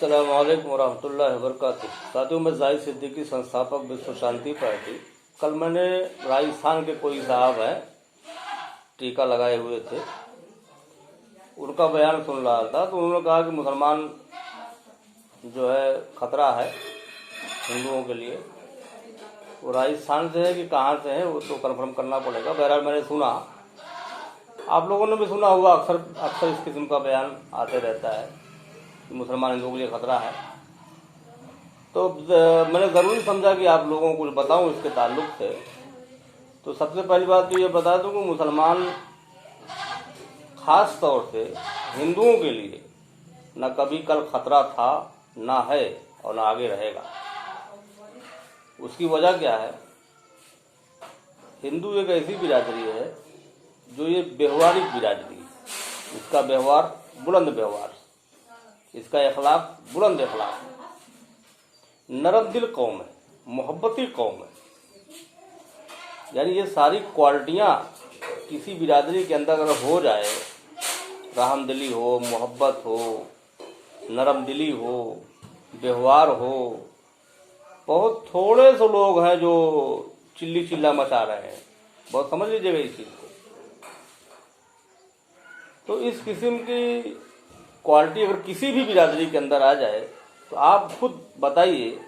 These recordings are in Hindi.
अस्सलाम वालेकुम वरहमतुल्लाहि वबरकातुह। साथियों, मैं जाहिद सिद्दीकी, संस्थापक विश्व शांति पार्टी। कल मैंने राजस्थान के कोई साहब हैं, टीका लगाए हुए थे, उनका बयान सुन रहा था। तो उन्होंने कहा कि मुसलमान जो है खतरा है हिंदुओं के लिए। वो राजस्थान से है कि कहाँ से है वो तो कंफर्म करना पड़ेगा। बहरहाल मैंने सुना, आप लोगों ने भी सुना होगा, अक्सर इस किस्म का बयान आते रहता है कि मुसलमान हिंदुओं के लिए खतरा है। तो मैंने ज़रूरी समझा कि आप लोगों को कुछ बताऊं इसके ताल्लुक से। तो सबसे पहली बात तो ये बता दूं कि मुसलमान ख़ास तौर से हिंदुओं के लिए न कभी कल खतरा था, ना है और ना आगे रहेगा। उसकी वजह क्या है? हिंदू एक ऐसी बिरादरी है जो ये व्यवहारिक बिरादरी है। इसका व्यवहार बुलंद व्यवहार, इसका अखलाक बुलंद अखलाक है, नरम दिल कौम है, मोहब्बती कौम है। यानी ये सारी क्वालिटियाँ किसी बिरादरी के अंदर अगर हो जाए, रहमदिली हो, मोहब्बत हो, नरम दिली हो, व्यवहार हो। बहुत थोड़े से लोग हैं जो चिल्ली चिल्ला मचा रहे हैं, बहुत समझ लीजिएगा इस चीज़ को। तो इस किस्म की क्वालिटी अगर किसी भी बिरादरी के अंदर आ जाए तो आप खुद बताइए,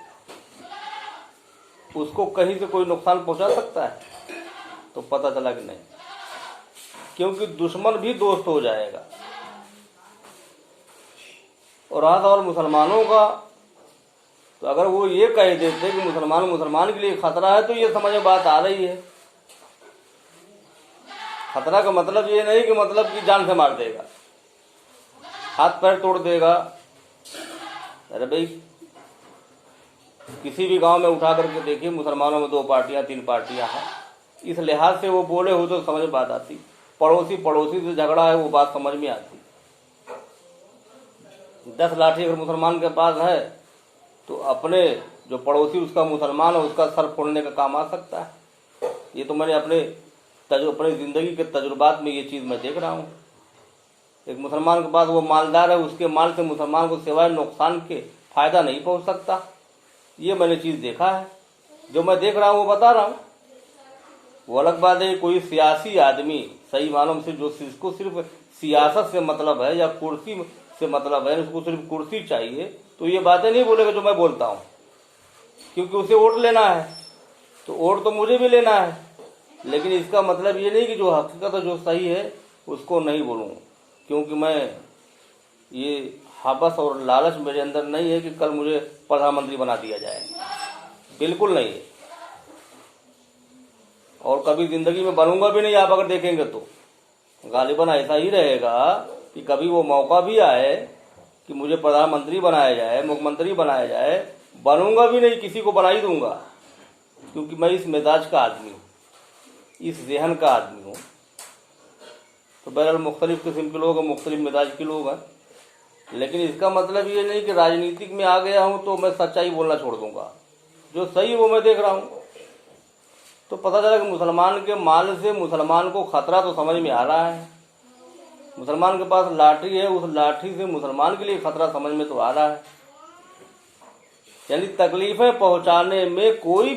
उसको कहीं से कोई नुकसान पहुंचा सकता है? तो पता चला कि नहीं, क्योंकि दुश्मन भी दोस्त हो जाएगा। और रहा और मुसलमानों का, तो अगर वो ये कह देते कि मुसलमान के लिए खतरा है, तो ये समझ में बात आ रही है। खतरा का मतलब ये नहीं कि मतलब कि जान से मार देगा, हाथ पैर तोड़ देगा। अरे भाई, किसी भी गांव में उठा करके देखिए, मुसलमानों में 2 पार्टियां 3 पार्टियां हैं। इस लिहाज से वो बोले हो तो समझ में बात आती। पड़ोसी से झगड़ा है, वो बात समझ में आती। 10 लाठी अगर मुसलमान के पास है तो अपने जो पड़ोसी उसका मुसलमान है, उसका सर फोड़ने का काम आ सकता है। ये तो मैंने अपनी ज़िंदगी के तजुर्बात में ये चीज़ मैं देख रहा हूँ। एक मुसलमान के पास वो मालदार है, उसके माल से मुसलमान को सिवाय नुकसान के फ़ायदा नहीं पहुँच सकता। ये मैंने चीज़ देखा है, जो मैं देख रहा हूँ वो बता रहा हूँ। वो अलग बात है, कोई सियासी आदमी सही मालूम से जो जिसको सिर्फ सियासत से मतलब है या कुर्सी से मतलब है, उसको सिर्फ कुर्सी चाहिए, तो ये बातें नहीं बोलेगा जो मैं बोलता हूँ, क्योंकि उसे वोट लेना है। तो वोट तो मुझे भी लेना है, लेकिन इसका मतलब ये नहीं कि जो हकीकत जो सही है उसको नहीं बोलूँ, क्योंकि मैं ये हवस और लालच मेरे अंदर नहीं है कि कल मुझे प्रधानमंत्री बना दिया जाए, बिल्कुल नहीं है। और कभी ज़िंदगी में बनूंगा भी नहीं। आप अगर देखेंगे तो गालिबन ऐसा ही रहेगा कि कभी वो मौका भी आए कि मुझे प्रधानमंत्री बनाया जाए, मुख्यमंत्री बनाया जाए, बनूंगा भी नहीं, किसी को बना ही दूंगा, क्योंकि मैं इस मिजाज का आदमी हूँ, इस जहन का आदमी हूँ। तो बहरहाल मुख्तलिफ किस्म के लोग हैं, मुख्तलिफ मिजाज के लोग हैं, लेकिन इसका मतलब ये नहीं कि राजनीतिक में आ गया हूँ तो मैं सच्चाई बोलना छोड़ दूंगा। जो सही है वो मैं देख रहा हूँ। तो पता चला कि मुसलमान के माल से मुसलमान को खतरा तो समझ में आ रहा है। मुसलमान के पास लाठी है, उस लाठी से मुसलमान के लिए खतरा समझ में तो आ रहा है। यानी तकलीफें पहुंचाने में कोई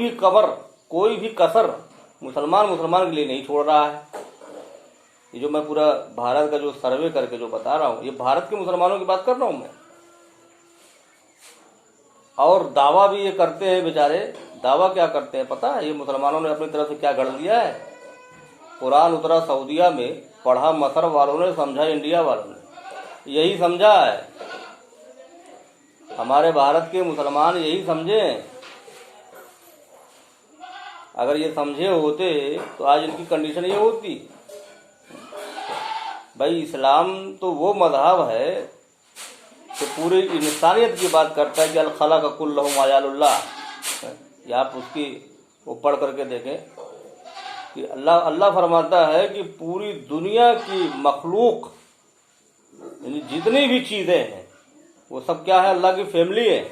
भी कसर मुसलमान के लिए नहीं छोड़ रहा है। ये जो मैं पूरा भारत का जो सर्वे करके जो बता रहा हूँ, ये भारत के मुसलमानों की बात कर रहा हूँ मैं। और दावा भी ये करते हैं बेचारे। दावा क्या करते हैं पता है? ये मुसलमानों ने अपनी तरफ से क्या गढ़ दिया है। कुरान उतरा सऊदिया में, पढ़ा मसर वालों ने, समझा इंडिया वालों ने। यही समझा है हमारे भारत के मुसलमान, यही समझे। अगर ये समझे होते तो आज इनकी कंडीशन ये होती। भाई, इस्लाम तो वो मजहब है कि पूरी इंसानियत की बात करता है कि अल खलक कुल्लुहुम अयालुल्लाह। या आप उसकी वो पढ़ करके देखें कि अल्लाह फरमाता है कि पूरी दुनिया की मखलूक, यानी जितनी भी चीज़ें हैं वो सब क्या है, अल्लाह की फैमिली है।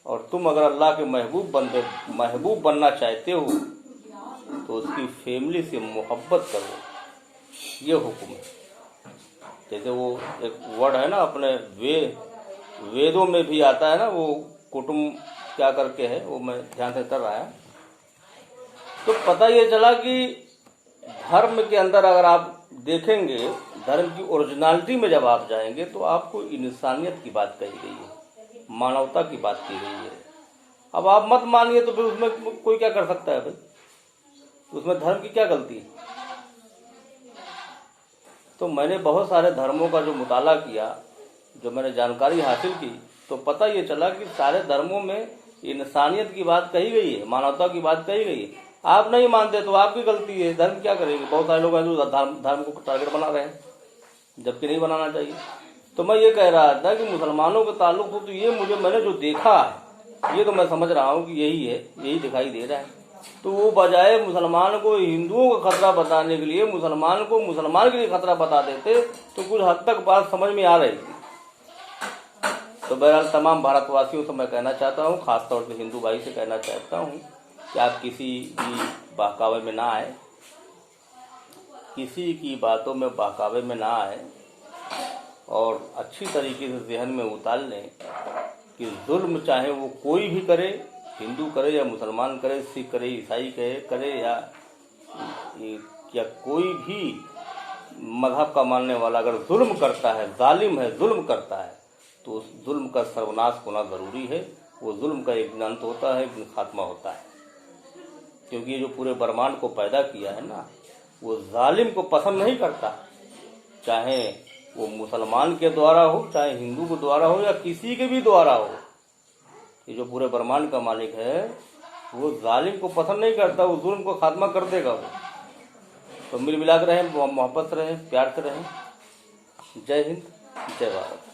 और तुम अगर अल्लाह के महबूब बनना चाहते हो तो उसकी फैमिली से मोहब्बत करो, ये हुक्म है। जैसे वो एक वर्ड है ना अपने वे वेदों में भी आता है ना, वो कुटुंब क्या करके है, वो मैं ध्यान से कर रहा है। तो पता ये चला कि धर्म के अंदर अगर आप देखेंगे, धर्म की ओरिजिनलिटी में जब आप जाएंगे तो आपको इंसानियत की बात कही गई है, मानवता की बात की गई है। अब आप मत मानिए तो फिर उसमें कोई क्या कर सकता है भाई, उसमें धर्म की क्या गलती है। तो मैंने बहुत सारे धर्मों का जो मुताला किया, जो मैंने जानकारी हासिल की, तो पता ये चला कि सारे धर्मों में इंसानियत की बात कही गई है, मानवता की बात कही गई है। आप नहीं मानते तो आपकी गलती है, धर्म क्या करेंगे। बहुत सारे लोग हैं जो धर्म को टारगेट बना रहे हैं, जबकि नहीं बनाना चाहिए। तो मैं ये कह रहा था कि मुसलमानों के ताल्लुक तो ये मैंने जो देखा है, ये तो मैं समझ रहा हूँ कि यही है, यही दिखाई दे रहा है। तो वो बजाय मुसलमान को हिंदुओं का खतरा बताने के लिए मुसलमान को मुसलमान के लिए खतरा बता देते तो कुछ हद तक बात समझ में आ रही थी। तो बहरहाल तमाम भारतवासियों से मैं कहना चाहता हूँ, खासतौर से हिंदू भाई से कहना चाहता हूँ कि आप किसी भी बहकावे में ना आए, किसी की बातों में बहकावे में ना आए, और अच्छी तरीके से जहन में उतार लें कि जुल्म चाहे वो कोई भी करे, हिंदू करे या मुसलमान करे, सिख करे, ईसाई करे या कोई भी मजहब का मानने वाला अगर जुल्म करता है, जालिम है, जुल्म करता है, तो उस जुल्म का सर्वनाश होना ज़रूरी है। वो जुल्म का एक दिन अंत होता है, एक दिन खात्मा होता है। क्योंकि ये जो पूरे ब्रह्मांड को पैदा किया है ना, वो जालिम को पसंद नहीं करता, चाहे वो मुसलमान के द्वारा हो, चाहे हिंदू के द्वारा हो, या किसी के भी द्वारा हो। ये जो पूरे ब्रह्मांड का मालिक है वो जालिम को पसंद नहीं करता, वो जुल्म को खात्मा कर देगा वो। तो मिल मिला कर रहें, मोहब्बत से रहें, प्यार से रहें। जय हिंद, जय भारत।